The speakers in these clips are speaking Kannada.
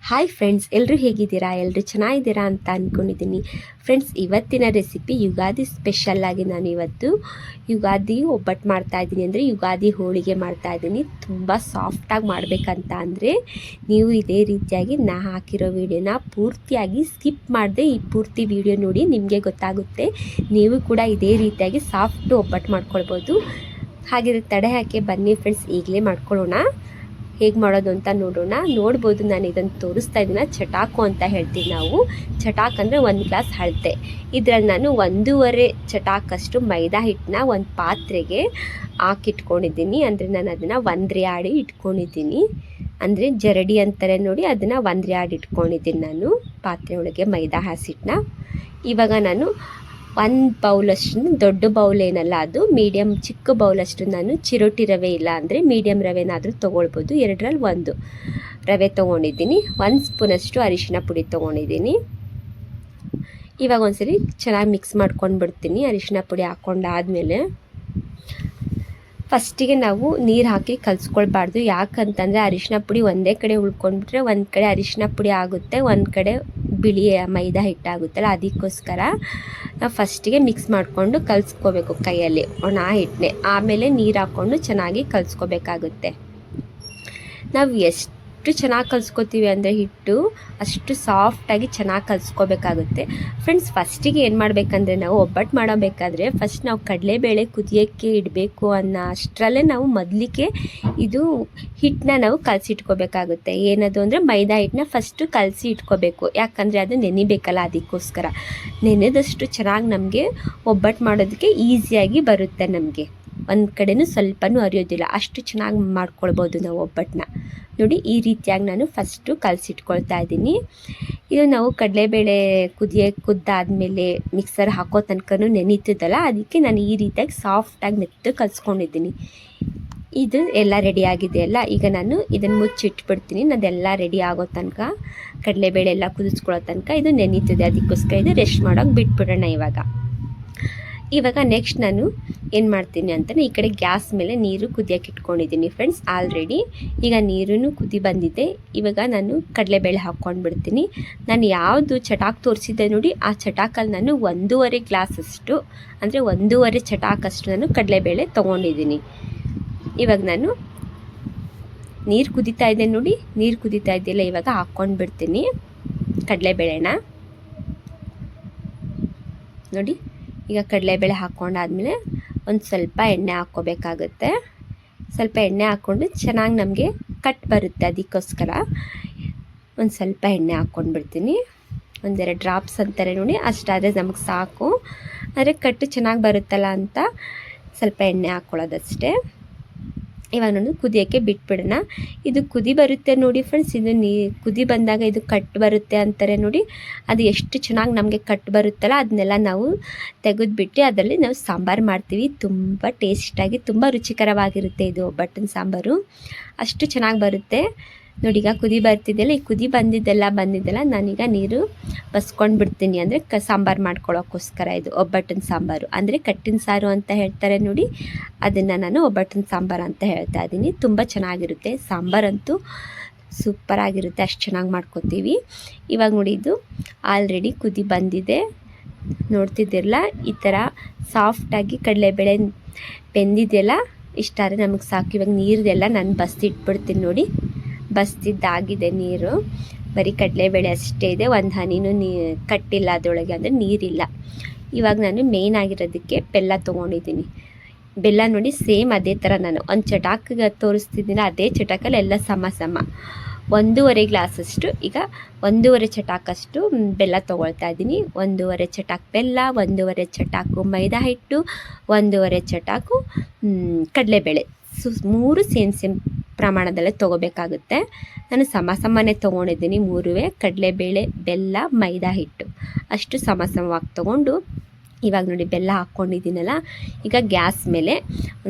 ಹಾಯ್ ಫ್ರೆಂಡ್ಸ್, ಎಲ್ಲರೂ ಹೇಗಿದ್ದೀರಾ? ಎಲ್ಲರೂ ಚೆನ್ನಾಗಿದ್ದೀರಾ ಅಂತ ಅಂದ್ಕೊಂಡಿದ್ದೀನಿ. ಫ್ರೆಂಡ್ಸ್, ಇವತ್ತಿನ ರೆಸಿಪಿ ಯುಗಾದಿ ಸ್ಪೆಷಲ್ಲಾಗಿ ನಾನು ಇವತ್ತು ಯುಗಾದಿ ಒಬ್ಬಟ್ಟು ಮಾಡ್ತಾಯಿದ್ದೀನಿ, ಅಂದರೆ ಯುಗಾದಿ ಹೋಳಿಗೆ ಮಾಡ್ತಾಯಿದ್ದೀನಿ. ತುಂಬ ಸಾಫ್ಟಾಗಿ ಮಾಡಬೇಕಂತ ಅಂದರೆ ನೀವು ಇದೇ ರೀತಿಯಾಗಿ ನಾ ಹಾಕಿರೋ ವಿಡಿಯೋನ ಪೂರ್ತಿಯಾಗಿ ಸ್ಕಿಪ್ ಮಾಡದೆ ಈ ಪೂರ್ತಿ ವಿಡಿಯೋ ನೋಡಿ, ನಿಮಗೆ ಗೊತ್ತಾಗುತ್ತೆ. ನೀವು ಕೂಡ ಇದೇ ರೀತಿಯಾಗಿ ಸಾಫ್ಟ್ ಒಬ್ಬಟ್ಟು ಮಾಡ್ಕೊಳ್ಬೋದು. ಹಾಗಿದ್ರೆ ತಡೆ ಹಾಕಿ ಬನ್ನಿ ಫ್ರೆಂಡ್ಸ್, ಈಗಲೇ ಮಾಡ್ಕೊಳ್ಳೋಣ. ಹೇಗೆ ಮಾಡೋದು ಅಂತ ನೋಡೋಣ. ನೋಡ್ಬೋದು, ನಾನು ಇದನ್ನು ತೋರಿಸ್ತಾ ಇದ್ದೀನಿ. ಚಟಾಕು ಅಂತ ಹೇಳ್ತೀವಿ ನಾವು. ಚಟಾಕ್ ಅಂದರೆ 1 ಗ್ಲಾಸ್ ಅಳತೆ. ಇದರಲ್ಲಿ ನಾನು 1.5 ಚಟಾಕಷ್ಟು ಮೈದಾ ಹಿಟ್ಟನ್ನ ಒಂದು ಪಾತ್ರೆಗೆ ಹಾಕಿಟ್ಕೊಂಡಿದ್ದೀನಿ. ಅಂದರೆ ನಾನು ಅದನ್ನು ಒಂದ್ರೆ ಆಡಿ ಇಟ್ಕೊಂಡಿದ್ದೀನಿ. ಅಂದರೆ ಜರಡಿ ಅಂತಾರೆ ನೋಡಿ, ಅದನ್ನು ಒಂದ್ರೆ ಆಡಿ ಇಟ್ಕೊಂಡಿದ್ದೀನಿ ನಾನು ಪಾತ್ರೆ ಒಳಗೆ ಮೈದಾ ಹಸಿಟ್ಟನ್ನ. ಇವಾಗ ನಾನು 1 ಬೌಲಷ್ಟು, ದೊಡ್ಡ ಬೌಲ್ ಏನಲ್ಲ ಅದು, ಮೀಡಿಯಮ್ ಚಿಕ್ಕ ಬೌಲಷ್ಟು ನಾನು ಚಿರೋಟಿ ರವೆ ಇಲ್ಲ ಅಂದರೆ ಮೀಡಿಯಮ್ ರವೆನಾದರೂ ತೊಗೊಳ್ಬೋದು. 2ರಲ್ಲಿ 1 ರವೆ ತೊಗೊಂಡಿದ್ದೀನಿ. 1 ಸ್ಪೂನಷ್ಟು ಅರಿಶಿನ ಪುಡಿ ತೊಗೊಂಡಿದ್ದೀನಿ. ಇವಾಗ ಒಂದ್ಸರಿ ಚೆನ್ನಾಗಿ ಮಿಕ್ಸ್ ಮಾಡ್ಕೊಂಡು ಬಿಡ್ತೀನಿ. ಅರಿಶಿನ ಪುಡಿ ಹಾಕ್ಕೊಂಡಾದಮೇಲೆ ಫಸ್ಟಿಗೆ ನಾವು ನೀರು ಹಾಕಿ ಕಲಿಸ್ಕೊಳ್ಬಾರ್ದು. ಯಾಕಂತಂದರೆ ಅರಿಶಿನ ಪುಡಿ ಒಂದೇ ಕಡೆ ಉಳ್ಕೊಂಡ್ಬಿಟ್ರೆ ಒಂದು ಕಡೆ ಅರಿಶಿನ ಪುಡಿ ಆಗುತ್ತೆ, ಒಂದು ಕಡೆ ಬಿಳಿ ಮೈದಾ ಹಿಟ್ಟಾಗುತ್ತಲ್ಲ, ಅದಕ್ಕೋಸ್ಕರ ನಾವು ಫಸ್ಟಿಗೆ ಮಿಕ್ಸ್ ಮಾಡಿಕೊಂಡು ಕಲಿಸ್ಕೋಬೇಕು ಕೈಯಲ್ಲಿ ಒಣ ಹಿಟ್ಟನ್ನೇ. ಆಮೇಲೆ ನೀರು ಹಾಕ್ಕೊಂಡು ಚೆನ್ನಾಗಿ ಕಲಿಸ್ಕೋಬೇಕಾಗುತ್ತೆ. ನಾವು ಎಷ್ಟು ಚೆನ್ನಾಗಿ ಕಲಿಸ್ಕೋತೀವಿ ಅಂದರೆ ಹಿಟ್ಟು ಅಷ್ಟು ಸಾಫ್ಟಾಗಿ ಚೆನ್ನಾಗಿ ಕಲಿಸ್ಕೋಬೇಕಾಗುತ್ತೆ. ಫ್ರೆಂಡ್ಸ್, ಫಸ್ಟಿಗೆ ಏನು ಮಾಡಬೇಕಂದ್ರೆ, ನಾವು ಒಬ್ಬಟ್ಟು ಮಾಡಬೇಕಾದ್ರೆ ಫಸ್ಟ್ ನಾವು ಕಡಲೆಬೇಳೆ ಕುದಿಯೋಕ್ಕೆ ಇಡಬೇಕು ಅನ್ನೋ ಅಷ್ಟರಲ್ಲೇ ನಾವು ಮೊದಲಿಗೆ ಇದು ಹಿಟ್ಟನ್ನ ನಾವು ಕಲಸಿಟ್ಕೋಬೇಕಾಗುತ್ತೆ. ಏನದು ಅಂದರೆ ಮೈದಾ ಹಿಟ್ಟನ್ನ ಫಸ್ಟು ಕಲಸಿ ಇಟ್ಕೋಬೇಕು. ಯಾಕಂದರೆ ಅದು ನೆನಿಬೇಕಲ್ಲ, ಅದಕ್ಕೋಸ್ಕರ. ನೆನೆದಷ್ಟು ಚೆನ್ನಾಗಿ ನಮಗೆ ಒಬ್ಬಟ್ಟು ಮಾಡೋದಕ್ಕೆ ಈಸಿಯಾಗಿ ಬರುತ್ತೆ. ನಮಗೆ ಒಂದು ಕಡೆನೂ ಸ್ವಲ್ಪನೂ ಅರಿಯೋದಿಲ್ಲ, ಅಷ್ಟು ಚೆನ್ನಾಗಿ ಮಾಡ್ಕೊಳ್ಬೋದು ನಾವು ಒಬ್ಬಟ್ಟನ್ನ. ನೋಡಿ, ಈ ರೀತಿಯಾಗಿ ನಾನು ಫಸ್ಟು ಕಲಸಿಟ್ಕೊಳ್ತಾ ಇದ್ದೀನಿ. ಇದು ನಾವು ಕಡಲೆಬೇಳೆ ಕುದ್ದಾದಮೇಲೆ ಮಿಕ್ಸರ್ ಹಾಕೋ ತನಕನೂ ನೆನೀತದಲ್ಲ, ಅದಕ್ಕೆ ನಾನು ಈ ರೀತಿಯಾಗಿ ಸಾಫ್ಟಾಗಿ ಮೆತ್ತು ಕಲಿಸ್ಕೊಂಡಿದ್ದೀನಿ. ಇದು ಎಲ್ಲ ರೆಡಿಯಾಗಿದೆ ಅಲ್ಲ, ಈಗ ನಾನು ಇದನ್ನು ಮುಚ್ಚಿಟ್ಬಿಡ್ತೀನಿ. ಅದೆಲ್ಲ ರೆಡಿ ಆಗೋ ತನಕ, ಕಡಲೆಬೇಳೆ ಎಲ್ಲ ಕುದಿಸ್ಕೊಳ್ಳೋ ತನಕ ಇದು ನೆನೀತದೆ. ಅದಕ್ಕೋಸ್ಕರ ಇದು ರೆಸ್ಟ್ ಮಾಡೋಕೆ ಬಿಟ್ಬಿಡೋಣ. ಇವಾಗ ನೆಕ್ಸ್ಟ್ ನಾನು ಏನು ಮಾಡ್ತೀನಿ ಅಂತಲೇ, ಈ ಕಡೆ ಗ್ಯಾಸ್ ಮೇಲೆ ನೀರು ಕುದಿಯೋಕೆ ಇಟ್ಕೊಂಡಿದ್ದೀನಿ ಫ್ರೆಂಡ್ಸ್ ಆಲ್ರೆಡಿ. ಈಗ ನೀರೂ ಕುದಿ ಬಂದಿದೆ. ಇವಾಗ ನಾನು ಕಡಲೆಬೇಳೆ ಹಾಕ್ಕೊಂಡು ಬಿಡ್ತೀನಿ. ನಾನು ಯಾವುದು ಚಟಾಕ್ ತೋರಿಸಿದ್ದೆ ನೋಡಿ, ಆ ಚಟಾಕಲ್ಲಿ ನಾನು 1.5 ಗ್ಲಾಸಷ್ಟು, ಅಂದರೆ 1.5 ಚಟಾಕಷ್ಟು ನಾನು ಕಡಲೆಬೇಳೆ ತೊಗೊಂಡಿದ್ದೀನಿ. ಇವಾಗ ನಾನು ನೀರು ಕುದೀತಾ ಇದೆ ನೋಡಿ, ನೀರು ಕುದೀತಾ ಇದೆಯಲ್ಲ, ಇವಾಗ ಹಾಕ್ಕೊಂಡು ಬಿಡ್ತೀನಿ ಕಡಲೆಬೇಳೆನ. ನೋಡಿ, ಈಗ ಕಡಲೆಬೇಳೆ ಹಾಕ್ಕೊಂಡಾದ್ಮೇಲೆ ಒಂದು ಸ್ವಲ್ಪ ಎಣ್ಣೆ ಹಾಕ್ಕೋಬೇಕಾಗುತ್ತೆ. ಸ್ವಲ್ಪ ಎಣ್ಣೆ ಹಾಕ್ಕೊಂಡು ಚೆನ್ನಾಗಿ ನಮಗೆ ಕಟ್ ಬರುತ್ತೆ, ಅದಕ್ಕೋಸ್ಕರ ಒಂದು ಸ್ವಲ್ಪ ಎಣ್ಣೆ ಹಾಕ್ಕೊಂಡು ಬಿಡ್ತೀನಿ. 1-2 ಡ್ರಾಪ್ಸ್ ಅಂತಾರೆ ನೋಡಿ, ಅಷ್ಟಾದರೆ ನಮಗೆ ಸಾಕು. ಆದರೆ ಕಟ್ಟು ಚೆನ್ನಾಗಿ ಬರುತ್ತಲ್ಲ ಅಂತ ಸ್ವಲ್ಪ ಎಣ್ಣೆ ಹಾಕ್ಕೊಳ್ಳೋದಷ್ಟೇ. ಇವಾಗ ನಾನು ಕುದಿಯೋಕ್ಕೆ ಬಿಟ್ಬಿಡೋಣ. ಇದು ಕುದಿ ಬರುತ್ತೆ ನೋಡಿ ಫ್ರೆಂಡ್ಸ್, ಇದು ಕುದಿ ಬಂದಾಗ ಇದು ಕಟ್ಟು ಬರುತ್ತೆ ಅಂತಾರೆ ನೋಡಿ. ಅದು ಎಷ್ಟು ಚೆನ್ನಾಗಿ ನಮಗೆ ಕಟ್ಟು ಬರುತ್ತಲ್ಲ, ಅದನ್ನೆಲ್ಲ ನಾವು ತೆಗೆದುಬಿಟ್ಟು ಅದರಲ್ಲಿ ನಾವು ಸಾಂಬಾರು ಮಾಡ್ತೀವಿ. ತುಂಬ ಟೇಸ್ಟಾಗಿ, ತುಂಬ ರುಚಿಕರವಾಗಿರುತ್ತೆ ಇದು ಒಬ್ಬಟ್ಟಿನ ಸಾಂಬಾರು. ಅಷ್ಟು ಚೆನ್ನಾಗಿ ಬರುತ್ತೆ ನೋಡಿ. ಈಗ ಕುದಿ ಬರ್ತಿದ್ದೆಲ್ಲ, ಈ ಕುದಿ ಬಂದಿದ್ದೆಲ್ಲ ನಾನೀಗ ನೀರು ಬಸ್ಕೊಂಡು ಬಿಡ್ತೀನಿ. ಅಂದರೆ ಸಾಂಬಾರು ಮಾಡ್ಕೊಳ್ಳೋಕ್ಕೋಸ್ಕರ. ಇದು ಒಬ್ಬಟ್ಟಿನ ಸಾಂಬಾರು, ಅಂದರೆ ಕಟ್ಟಿನ ಸಾರು ಅಂತ ಹೇಳ್ತಾರೆ ನೋಡಿ, ಅದನ್ನು ನಾನು ಒಬ್ಬಟ್ಟಿನ ಸಾಂಬಾರು ಅಂತ ಹೇಳ್ತಾ ಇದ್ದೀನಿ. ತುಂಬ ಚೆನ್ನಾಗಿರುತ್ತೆ ಸಾಂಬಾರಂತೂ, ಸೂಪರಾಗಿರುತ್ತೆ, ಅಷ್ಟು ಚೆನ್ನಾಗಿ ಮಾಡ್ಕೊತೀವಿ. ಇವಾಗ ನೋಡಿ, ಇದು ಆಲ್ರೆಡಿ ಕುದಿ ಬಂದಿದೆ, ನೋಡ್ತಿದ್ದಿರಲ್ಲ. ಈ ಥರ ಸಾಫ್ಟಾಗಿ ಕಡಲೆಬೇಳೆ ಬೆಂದಿದೆಯಲ್ಲ, ಇಷ್ಟಾದರೆ ನಮಗೆ ಸಾಕು. ಇವಾಗ ನೀರದೆಲ್ಲ ನಾನು ಬಸ್ತಿಟ್ಬಿಡ್ತೀನಿ ನೋಡಿ. ಬಸ್ತಿದ್ದಾಗಿದೆ ನೀರು, ಬರೀ ಕಡಲೆಬೇಳೆ ಅಷ್ಟೇ ಇದೆ, ಒಂದು ಹನಿನೂ ಕಟ್ಟಿಲ್ಲ ಅದರೊಳಗೆ, ಅಂದರೆ ನೀರಿಲ್ಲ. ಇವಾಗ ನಾನು ಮೇಯ್ನ್ ಆಗಿರೋದಕ್ಕೆ ಬೆಲ್ಲ ತೊಗೊಂಡಿದ್ದೀನಿ. ಬೆಲ್ಲ ನೋಡಿ, ಸೇಮ್ ಅದೇ ಥರ ನಾನು ಒಂದು ಚಟಾಕಿಗೆ ತೋರಿಸ್ತಿದ್ದೀನಿ, ಅದೇ ಚಟಾಕಲ್ಲಿ ಎಲ್ಲ ಸಮ 1.5 ಗ್ಲಾಸಷ್ಟು, ಈಗ 1.5 ಚಟಾಕಷ್ಟು ಬೆಲ್ಲ ತೊಗೊಳ್ತಾ ಇದ್ದೀನಿ. 1.5 ಚಟಾಕ್ ಬೆಲ್ಲ, 1.5 ಚಟಾಕು ಮೈದಾ ಹಿಟ್ಟು, 1.5 ಚಟಾಕು ಕಡಲೆಬೇಳೆ, 3 ಸೇಮ್ ಪ್ರಮಾಣದಲ್ಲೇ ತೊಗೋಬೇಕಾಗುತ್ತೆ. ನಾನು ಸಮನೇ ತೊಗೊಂಡಿದ್ದೀನಿ 3, ಕಡಲೆಬೇಳೆ, ಬೆಲ್ಲ, ಮೈದಾ ಹಿಟ್ಟು ಅಷ್ಟು ಸಮವಾಗಿ ತೊಗೊಂಡು, ಇವಾಗ ನೋಡಿ ಬೆಲ್ಲ ಹಾಕ್ಕೊಂಡಿದ್ದೀನಲ್ಲ, ಈಗ ಗ್ಯಾಸ್ ಮೇಲೆ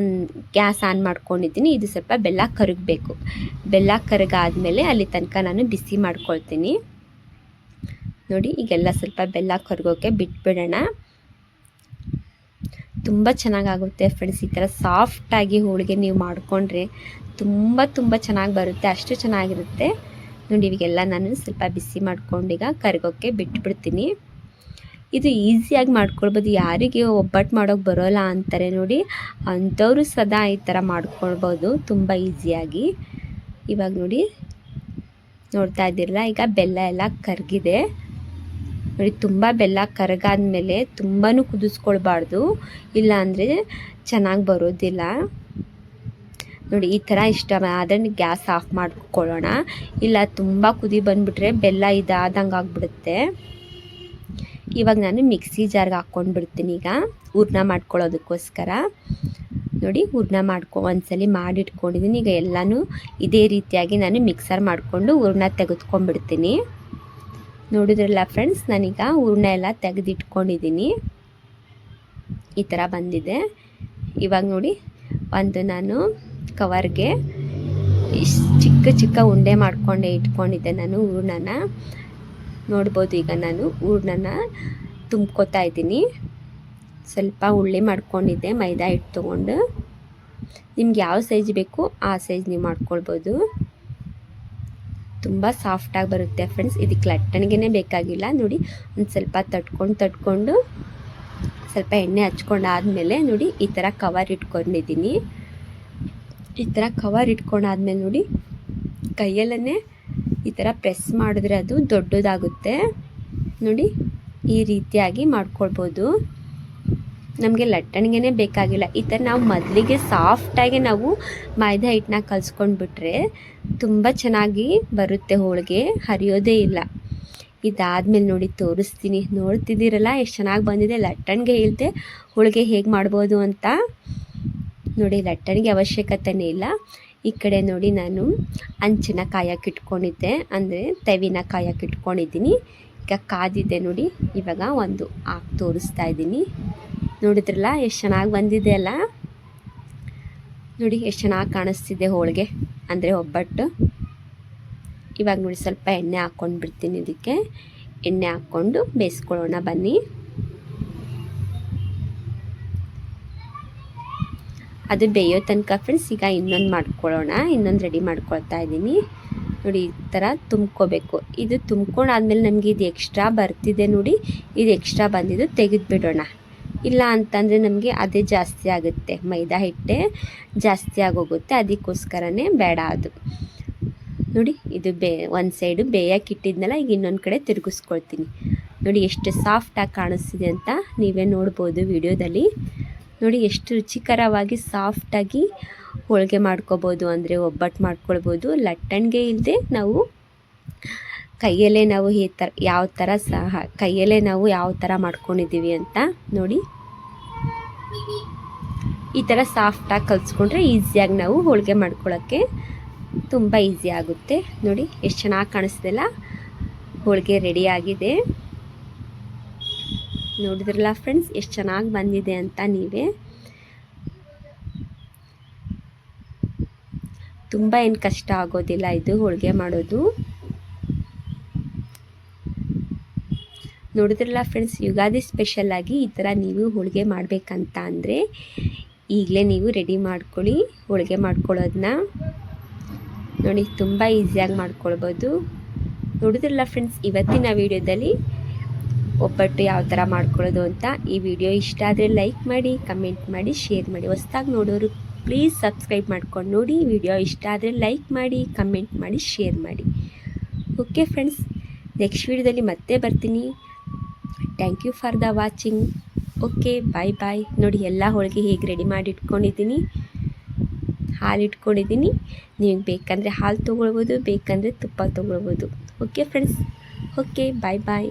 ಗ್ಯಾಸ್ ಆನ್ ಮಾಡ್ಕೊಂಡಿದ್ದೀನಿ. ಇದು ಸ್ವಲ್ಪ ಬೆಲ್ಲ ಕರಗಬೇಕು. ಬೆಲ್ಲ ಕರಗಾದ್ಮೇಲೆ ಅಲ್ಲಿ ತನಕ ನಾನು ಬಿಸಿ ಮಾಡ್ಕೊಳ್ತೀನಿ ನೋಡಿ. ಈಗೆಲ್ಲ ಸ್ವಲ್ಪ ಬೆಲ್ಲ ಕರಗೋಕ್ಕೆ ಬಿಟ್ಬಿಡೋಣ. ತುಂಬ ಚೆನ್ನಾಗಾಗುತ್ತೆ ಫ್ರೆಂಡ್ಸ್. ಈ ಥರ ಸಾಫ್ಟಾಗಿ ಹೋಳಿಗೆ ನೀವು ಮಾಡಿಕೊಂಡ್ರೆ ತುಂಬ ಚೆನ್ನಾಗಿ ಬರುತ್ತೆ, ಅಷ್ಟು ಚೆನ್ನಾಗಿರುತ್ತೆ. ನೋಡಿ ಇವಾಗೆಲ್ಲ ನಾನು ಸ್ವಲ್ಪ ಬಿಸಿ ಮಾಡ್ಕೊಂಡು ಈಗ ಕರಗೋಕ್ಕೆ ಬಿಟ್ಬಿಡ್ತೀನಿ. ಇದು ಈಸಿಯಾಗಿ ಮಾಡ್ಕೊಳ್ಬೋದು. ಯಾರಿಗೆ ಒಬ್ಬಟ್ಟು ಮಾಡೋಕ್ಕೆ ಬರೋಲ್ಲ ಅಂತಾರೆ ನೋಡಿ, ಅಂಥವರು ಸದಾ ಈ ಥರ ಮಾಡ್ಕೊಳ್ಬೋದು ತುಂಬ ಈಸಿಯಾಗಿ. ಇವಾಗ ನೋಡಿ ನೋಡ್ತಾ ಇದ್ದೀರಲ್ಲ, ಈಗ ಬೆಲ್ಲ ಎಲ್ಲ ಕರಗಿದೆ ನೋಡಿ. ತುಂಬ ಬೆಲ್ಲ ಕರಗಾದ್ಮೇಲೆ ತುಂಬಾ ಕುದಿಸ್ಕೊಳ್ಬಾರ್ದು, ಇಲ್ಲ ಅಂದರೆ ಚೆನ್ನಾಗಿ ಬರೋದಿಲ್ಲ ನೋಡಿ. ಈ ಥರ ಇಷ್ಟ ಆದರೆ ಗ್ಯಾಸ್ ಆಫ್ ಮಾಡ್ಕೊಳ್ಳೋಣ, ಇಲ್ಲ ತುಂಬ ಕುದಿ ಬಂದುಬಿಟ್ರೆ ಬೆಲ್ಲ ಇದಾದಂಗೆ ಆಗಿಬಿಡುತ್ತೆ. ಇವಾಗ ನಾನು ಮಿಕ್ಸಿ ಜಾರ್ಗೆ ಹಾಕ್ಕೊಂಡು ಬಿಡ್ತೀನಿ ಈಗ ಹೂರ್ಣ ಮಾಡ್ಕೊಳ್ಳೋದಕ್ಕೋಸ್ಕರ. ನೋಡಿ ಹೂರ್ಣ ಒಂದ್ಸಲಿ ಮಾಡಿಟ್ಕೊಂಡಿದ್ದೀನಿ. ಈಗ ಎಲ್ಲನೂ ಇದೇ ರೀತಿಯಾಗಿ ನಾನು ಮಿಕ್ಸರ್ ಮಾಡಿಕೊಂಡು ಹೂರ್ಣ ತೆಗೆದುಕೊಂಡ್ಬಿಡ್ತೀನಿ. ನೋಡಿದ್ರಲ್ಲ ಫ್ರೆಂಡ್ಸ್, ನಾನೀಗ ಹೂರ್ಣ ಎಲ್ಲ ತೆಗೆದಿಟ್ಕೊಂಡಿದ್ದೀನಿ. ಈ ಥರ ಬಂದಿದೆ. ಇವಾಗ ನೋಡಿ ನಾನು ಕವರ್ಗೆ ಚಿಕ್ಕ ಚಿಕ್ಕ ಉಂಡೆ ಮಾಡಿಕೊಂಡೆ ಇಟ್ಕೊಂಡಿದ್ದೆ ನಾನು ಹೂರ್ಣನ. ನೋಡ್ಬೋದು ಈಗ ನಾನು ಹೂರ್ಣನ ತುಂಬ್ಕೋತಾ ಇದ್ದೀನಿ. ಸ್ವಲ್ಪ ಉಳ್ಳಿ ಮಾಡ್ಕೊಂಡಿದ್ದೆ ಮೈದಾ ಹಿಟ್ಟು ತೊಗೊಂಡು. ನಿಮ್ಗೆ ಯಾವ ಸೈಜ್ ಬೇಕು ಆ ಸೈಜ್ ನೀವು ಮಾಡ್ಕೊಳ್ಬೋದು. ತುಂಬ ಸಾಫ್ಟಾಗಿ ಬರುತ್ತೆ ಫ್ರೆಂಡ್ಸ್. ಇದಕ್ಕೆ ಲಟ್ಟಣಿಗೆ ಬೇಕಾಗಿಲ್ಲ ನೋಡಿ. ಒಂದು ಸ್ವಲ್ಪ ತಟ್ಕೊಂಡು ಸ್ವಲ್ಪ ಎಣ್ಣೆ ಹಚ್ಕೊಂಡಾದ್ಮೇಲೆ ನೋಡಿ ಈ ಥರ ಕವರ್ ಇಟ್ಕೊಂಡಿದ್ದೀನಿ. ಈ ಥರ ಕವರ್ ಇಟ್ಕೊಂಡಾದ್ಮೇಲೆ ನೋಡಿ ಕೈಯಲ್ಲೇ ಈ ಥರ ಪ್ರೆಸ್ ಮಾಡಿದ್ರೆ ಅದು ದೊಡ್ಡದಾಗುತ್ತೆ ನೋಡಿ. ಈ ರೀತಿಯಾಗಿ ಮಾಡ್ಕೊಳ್ಬೋದು. ನಮಗೆ ಲಟ್ಟಣಿಗೆ ಬೇಕಾಗಿಲ್ಲ. ಈ ಥರ ನಾವು ಮೊದಲಿಗೆ ಸಾಫ್ಟಾಗಿ ನಾವು ಮೈದಾ ಹಿಟ್ಟನ್ನ ಕಲಿಸ್ಕೊಂಡ್ಬಿಟ್ರೆ ತುಂಬ ಚೆನ್ನಾಗಿ ಬರುತ್ತೆ ಹೋಳಿಗೆ, ಹರಿಯೋದೇ ಇಲ್ಲ. ಇದಾದಮೇಲೆ ನೋಡಿ ತೋರಿಸ್ತೀನಿ. ನೋಡ್ತಿದ್ದೀರಲ್ಲ ಎಷ್ಟು ಚೆನ್ನಾಗಿ ಬಂದಿದೆ. ಲಟ್ಟಣಿಗೆ ಇಲ್ಲದೆ ಹೋಳಿಗೆ ಹೇಗೆ ಮಾಡ್ಬೋದು ಅಂತ ನೋಡಿ. ಲಟ್ಟಣಿಗೆ ಅವಶ್ಯಕತೆಯೇ ಇಲ್ಲ. ಈ ಕಡೆ ನೋಡಿ ನಾನು ಹಂಚನ್ನ ಕಾಯಕ್ಕೆ ಇಟ್ಕೊಂಡಿದ್ದೆ, ಅಂದರೆ ತವಿನ ಕಾಯಕ್ಕೆ ಇಟ್ಕೊಂಡಿದ್ದೀನಿ. ಈಗ ಕಾದಿದೆ ನೋಡಿ. ಇವಾಗ ಒಂದು ಹಾಕಿ ತೋರಿಸ್ತಾ ಇದ್ದೀನಿ. ನೋಡಿದ್ರಲ್ಲ ಎಷ್ಟು ಚೆನ್ನಾಗಿ ಬಂದಿದೆ ಅಲ್ಲ ನೋಡಿ. ಎಷ್ಟು ಚೆನ್ನಾಗಿ ಕಾಣಿಸ್ತಿದೆ ಹೋಳಿಗೆ, ಅಂದರೆ ಒಬ್ಬಟ್ಟು. ಇವಾಗ ನೋಡಿ ಸ್ವಲ್ಪ ಎಣ್ಣೆ ಹಾಕ್ಕೊಂಡು ಬಿಡ್ತೀನಿ. ಇದಕ್ಕೆ ಎಣ್ಣೆ ಹಾಕ್ಕೊಂಡು ಬೇಯಿಸ್ಕೊಳ್ಳೋಣ ಬನ್ನಿ. ಅದು ಬೇಯೋ ತನಕ ಫ್ರೆಂಡ್ಸ್ ಈಗ ಇನ್ನೊಂದು ಮಾಡ್ಕೊಳ್ಳೋಣ. ಇನ್ನೊಂದು ರೆಡಿ ಮಾಡ್ಕೊಳ್ತಾ ಇದ್ದೀನಿ ನೋಡಿ. ಈ ಥರ ತುಂಬ್ಕೋಬೇಕು. ಇದು ತುಂಬ್ಕೊಂಡಾದ್ಮೇಲೆ ನಮಗೆ ಇದು ಎಕ್ಸ್ಟ್ರಾ ಬರ್ತಿದೆ ನೋಡಿ. ಇದು ಎಕ್ಸ್ಟ್ರಾ ಬಂದಿದ್ದು ತೆಗೆದುಬಿಡೋಣ. ಇಲ್ಲ ಅಂತಂದರೆ ನಮಗೆ ಅದೇ ಜಾಸ್ತಿ ಆಗುತ್ತೆ, ಮೈದಾ ಹಿಟ್ಟೆ ಜಾಸ್ತಿ ಆಗೋಗುತ್ತೆ. ಅದಕ್ಕೋಸ್ಕರನೇ ಬೇಡ ಅದು ನೋಡಿ. ಇದು ಒಂದು ಸೈಡು ಬೇಯಕ್ಕೆ ಇಟ್ಟಿದ್ನಲ್ಲ, ಈಗ ಇನ್ನೊಂದು ಕಡೆ ತಿರುಗಿಸ್ಕೊಳ್ತೀನಿ ನೋಡಿ. ಎಷ್ಟು ಸಾಫ್ಟಾಗಿ ಕಾಣಿಸ್ತಿದೆ ಅಂತ ನೀವೇ ನೋಡ್ಬೋದು ವಿಡಿಯೋದಲ್ಲಿ ನೋಡಿ. ಎಷ್ಟು ರುಚಿಕರವಾಗಿ ಸಾಫ್ಟಾಗಿ ಹೋಳಿಗೆ ಮಾಡ್ಕೋಬೋದು, ಅಂದರೆ ಒಬ್ಬಟ್ಟು ಮಾಡ್ಕೊಳ್ಬೋದು. ಲಟ್ಟಣಿಗೆ ಇಲ್ಲದೆ ನಾವು ಕೈಯಲ್ಲೇ ನಾವು ಯಾವ ಥರ ಸಹ ಕೈಯಲ್ಲೇ ನಾವು ಯಾವ ಥರ ಮಾಡ್ಕೊಂಡಿದ್ದೀವಿ ಅಂತ ನೋಡಿ. ಈ ಥರ ಸಾಫ್ಟಾಗಿ ಕಲಿಸ್ಕೊಂಡ್ರೆ ಈಸಿಯಾಗಿ ನಾವು ಹೋಳಿಗೆ ಮಾಡ್ಕೊಳ್ಳೋಕ್ಕೆ ತುಂಬ ಈಸಿ ಆಗುತ್ತೆ ನೋಡಿ. ಎಷ್ಟು ಚೆನ್ನಾಗಿ ಕಾಣಿಸ್ತಿದೆಲ್ಲ, ಹೋಳಿಗೆ ರೆಡಿಯಾಗಿದೆ. ನೋಡಿದ್ರಲ್ಲ ಫ್ರೆಂಡ್ಸ್ ಎಷ್ಟು ಚೆನ್ನಾಗಿ ಬಂದಿದೆ ಅಂತ. ನೀವೇ ತುಂಬ ಏನು ಕಷ್ಟ ಆಗೋದಿಲ್ಲ ಇದು ಹೋಳಿಗೆ ಮಾಡೋದು. ನೋಡಿದ್ರಲ್ಲ ಫ್ರೆಂಡ್ಸ್, ಯುಗಾದಿ ಸ್ಪೆಷಲಾಗಿ ಈ ಥರ ನೀವು ಹೋಳಿಗೆ ಮಾಡಬೇಕಂತ ಅಂದರೆ ಈಗಲೇ ನೀವು ರೆಡಿ ಮಾಡ್ಕೊಳ್ಳಿ ಹೋಳಿಗೆ ಮಾಡ್ಕೊಳ್ಳೋದನ್ನ ನೋಡಿ. ತುಂಬ ಈಸಿಯಾಗಿ ಮಾಡ್ಕೊಳ್ಬೋದು. ನೋಡಿದ್ರಲ್ಲ ಫ್ರೆಂಡ್ಸ್, ಇವತ್ತಿನ ವಿಡಿಯೋದಲ್ಲಿ ಒಬ್ಬಟ್ಟು ಯಾವ ಥರ ಮಾಡ್ಕೊಳ್ಳೋದು ಅಂತ. ಈ ವಿಡಿಯೋ ಇಷ್ಟ ಆದರೆ ಲೈಕ್ ಮಾಡಿ, ಕಮೆಂಟ್ ಮಾಡಿ, ಶೇರ್ ಮಾಡಿ. ಹೊಸದಾಗಿ ನೋಡೋರು ಪ್ಲೀಸ್ ಸಬ್ಸ್ಕ್ರೈಬ್ ಮಾಡ್ಕೊಂಡು ನೋಡಿ. ವಿಡಿಯೋ ಇಷ್ಟ ಆದರೆ ಲೈಕ್ ಮಾಡಿ, ಕಮೆಂಟ್ ಮಾಡಿ, ಶೇರ್ ಮಾಡಿ. ಓಕೆ ಫ್ರೆಂಡ್ಸ್, ನೆಕ್ಸ್ಟ್ ವಿಡಿಯೋದಲ್ಲಿ ಮತ್ತೆ ಬರ್ತೀನಿ. Thank you for the watching. Okay, bye bye. ನೋಡಿ ಎಲ್ಲ ಹೋಳಿಗೆ ಹೇಗೆ ರೆಡಿ ಮಾಡಿ ಇಟ್ಕೊಂಡಿದ್ದೀನಿ. ಹಾಲು ಇಟ್ಕೊಂಡಿದ್ದೀನಿ. ನೀವು ಬೇಕಂದರೆ ಹಾಲು ತೊಗೊಳ್ಬೋದು, ಬೇಕಂದರೆ ತುಪ್ಪ ತೊಗೊಳ್ಬೋದು. ಓಕೆ ಫ್ರೆಂಡ್ಸ್, ಓಕೆ, ಬಾಯ್ ಬಾಯ್.